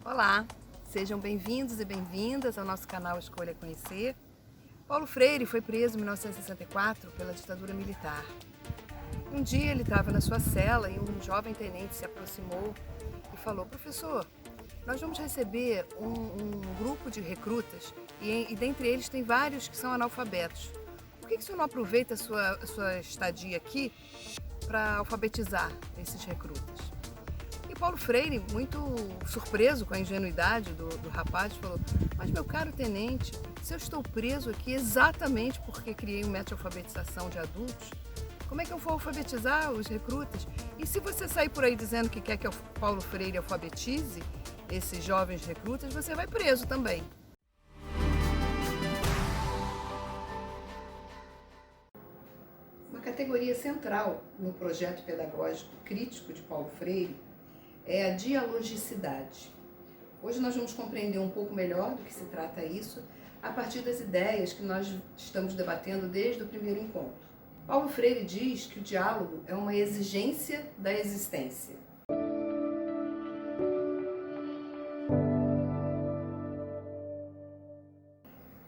Olá, sejam bem-vindos e bem-vindas ao nosso canal Escolha Conhecer. Paulo Freire foi preso em 1964 pela ditadura militar. Um dia ele estava na sua cela e um jovem tenente se aproximou e falou: "Professor, nós vamos receber um grupo de recrutas e dentre eles tem vários que são analfabetos. Por que o senhor não aproveita a sua estadia aqui para alfabetizar esses recrutas?" E Paulo Freire, muito surpreso com a ingenuidade do rapaz, falou: "Mas meu caro tenente, se eu estou preso aqui exatamente porque criei um método de alfabetização de adultos, como é que eu vou alfabetizar os recrutas? E se você sair por aí dizendo que quer que o Paulo Freire alfabetize esses jovens recrutas, você vai preso também." Uma categoria central no projeto pedagógico crítico de Paulo Freire é a dialogicidade. Hoje nós vamos compreender um pouco melhor do que se trata isso a partir das ideias que nós estamos debatendo desde o primeiro encontro. Paulo Freire diz que o diálogo é uma exigência da existência.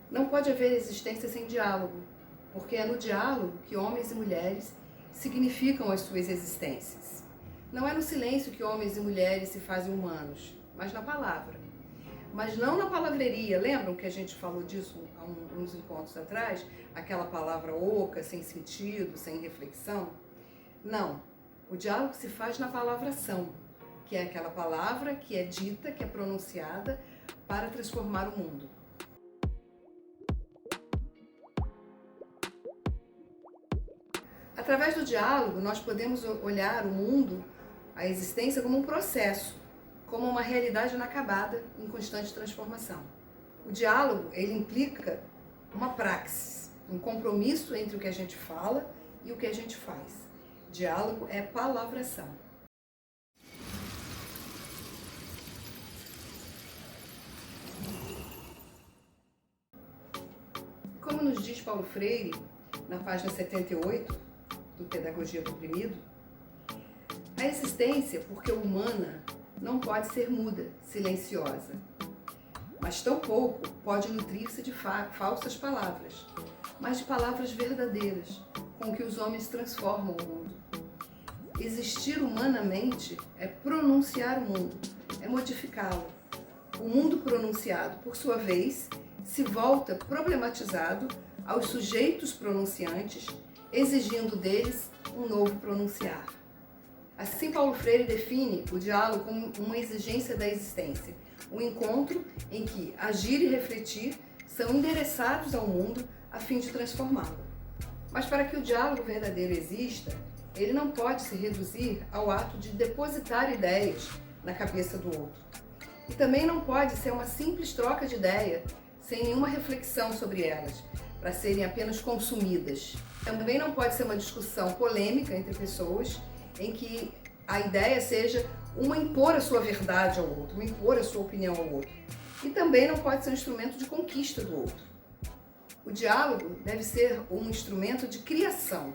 Não pode haver existência sem diálogo, porque é no diálogo que homens e mulheres significam as suas existências. Não é no silêncio que homens e mulheres se fazem humanos, mas na palavra. Mas não na palavreria. Lembram que a gente falou disso há uns encontros atrás? Aquela palavra oca, sem sentido, sem reflexão? Não. O diálogo se faz na palavração, que é aquela palavra que é dita, que é pronunciada para transformar o mundo. Através do diálogo, nós podemos olhar o mundo, a existência, como um processo, como uma realidade inacabada, em constante transformação. O diálogo, ele implica uma praxis, um compromisso entre o que a gente fala e o que a gente faz. Diálogo é palavração. Como nos diz Paulo Freire, na página 78 do Pedagogia do Oprimido, a existência, porque humana, não pode ser muda, silenciosa, mas tampouco pode nutrir-se de falsas palavras, mas de palavras verdadeiras, com que os homens transformam o mundo. Existir humanamente é pronunciar o mundo, é modificá-lo. O mundo pronunciado, por sua vez, se volta problematizado aos sujeitos pronunciantes, exigindo deles um novo pronunciar. Assim, Paulo Freire define o diálogo como uma exigência da existência, um encontro em que agir e refletir são endereçados ao mundo a fim de transformá-lo. Mas para que o diálogo verdadeiro exista, ele não pode se reduzir ao ato de depositar ideias na cabeça do outro. E também não pode ser uma simples troca de ideia, sem nenhuma reflexão sobre elas, para serem apenas consumidas. Também não pode ser uma discussão polêmica entre pessoas, em que a ideia seja uma impor a sua verdade ao outro, uma impor a sua opinião ao outro. E também não pode ser um instrumento de conquista do outro. O diálogo deve ser um instrumento de criação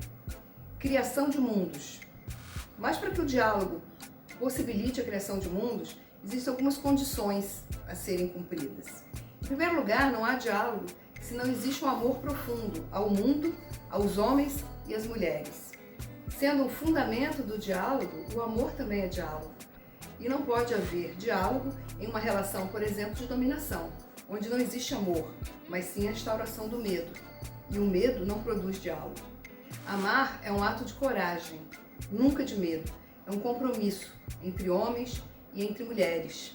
de mundos. Mas para que o diálogo possibilite a criação de mundos, existem algumas condições a serem cumpridas. Em primeiro lugar, não há diálogo se não existe um amor profundo ao mundo, aos homens e às mulheres. Sendo o fundamento do diálogo, o amor também é diálogo. E não pode haver diálogo em uma relação, por exemplo, de dominação, onde não existe amor, mas sim a instauração do medo. E o medo não produz diálogo. Amar é um ato de coragem, nunca de medo. É um compromisso entre homens e entre mulheres.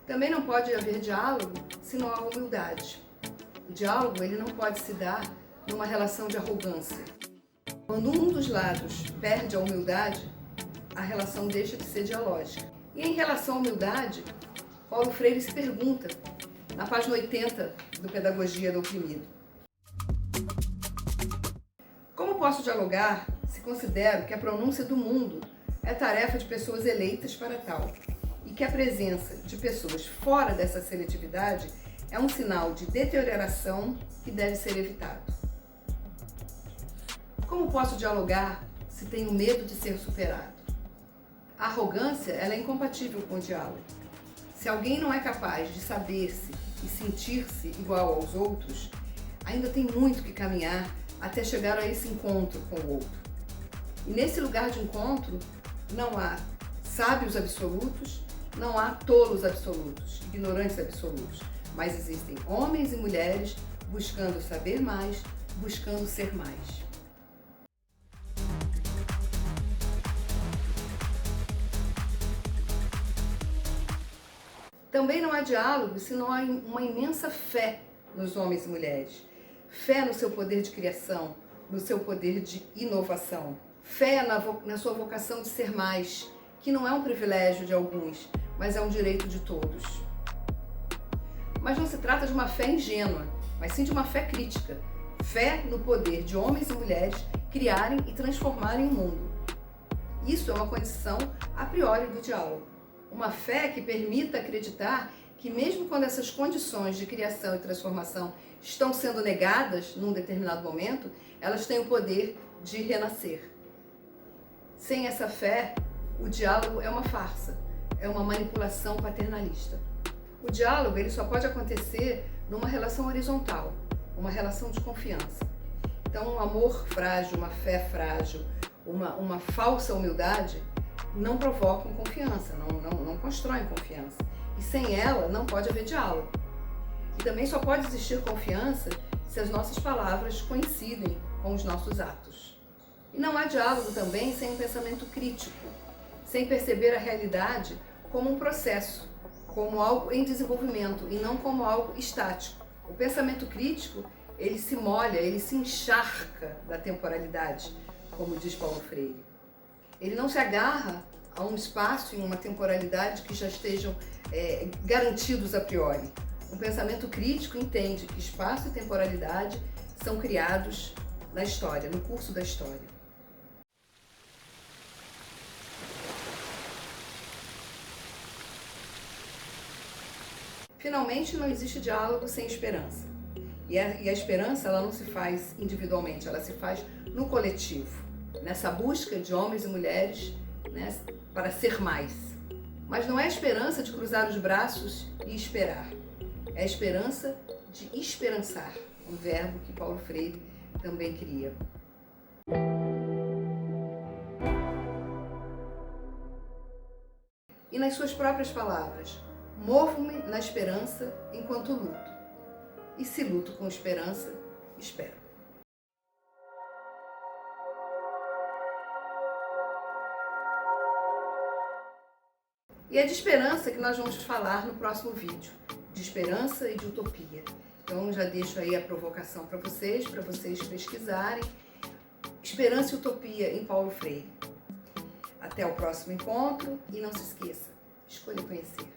Também não pode haver diálogo se não há humildade. O diálogo, ele não pode se dar numa relação de arrogância. Quando um dos lados perde a humildade, a relação deixa de ser dialógica. E em relação à humildade, Paulo Freire se pergunta, na página 80 do Pedagogia do Oprimido: como posso dialogar se considero que a pronúncia do mundo é tarefa de pessoas eleitas para tal? e que a presença de pessoas fora dessa seletividade é um sinal de deterioração que deve ser evitado. Como posso dialogar se tenho medo de ser superado? A arrogância ela é incompatível com o diálogo. Se alguém não é capaz de saber-se e sentir-se igual aos outros, ainda tem muito que caminhar até chegar a esse encontro com o outro. E nesse lugar de encontro não há sábios absolutos, não há tolos absolutos, ignorantes absolutos, mas existem homens e mulheres buscando saber mais, buscando ser mais. Também não há diálogo se não há uma imensa fé nos homens e mulheres. Fé no seu poder de criação, no seu poder de inovação. Fé na sua vocação de ser mais, que não é um privilégio de alguns, mas é um direito de todos. Mas não se trata de uma fé ingênua, mas sim de uma fé crítica. Fé no poder de homens e mulheres criarem e transformarem o mundo. Isso é uma condição a priori do diálogo. Uma fé que permita acreditar que mesmo quando essas condições de criação e transformação estão sendo negadas num determinado momento, elas têm o poder de renascer. Sem essa fé, o diálogo é uma farsa, é uma manipulação paternalista. O diálogo ele só pode acontecer numa relação horizontal, uma relação de confiança. Então, um amor frágil, uma fé frágil, uma falsa humildade não provocam confiança, não constroem confiança. E sem ela não pode haver diálogo. E também só pode existir confiança se as nossas palavras coincidem com os nossos atos. E não há diálogo também sem um pensamento crítico, sem perceber a realidade como um processo, como algo em desenvolvimento e não como algo estático. O pensamento crítico, ele se molha, ele se encharca da temporalidade, como diz Paulo Freire. Ele não se agarra a um espaço e uma temporalidade que já estejam garantidos a priori. Um pensamento crítico entende que espaço e temporalidade são criados na história, no curso da história. Finalmente, não existe diálogo sem esperança. E a esperança ela não se faz individualmente, ela se faz no coletivo, nessa busca de homens e mulheres, né, para ser mais. Mas não é a esperança de cruzar os braços e esperar. É a esperança de esperançar, um verbo que Paulo Freire também cria. E nas suas próprias palavras, movo-me na esperança enquanto luto. E se luto com esperança, espero. E é de esperança que nós vamos falar no próximo vídeo, de esperança e de utopia. Então já deixo aí a provocação para vocês pesquisarem Esperança e Utopia em Paulo Freire. Até o próximo encontro e não se esqueça, escolha conhecer.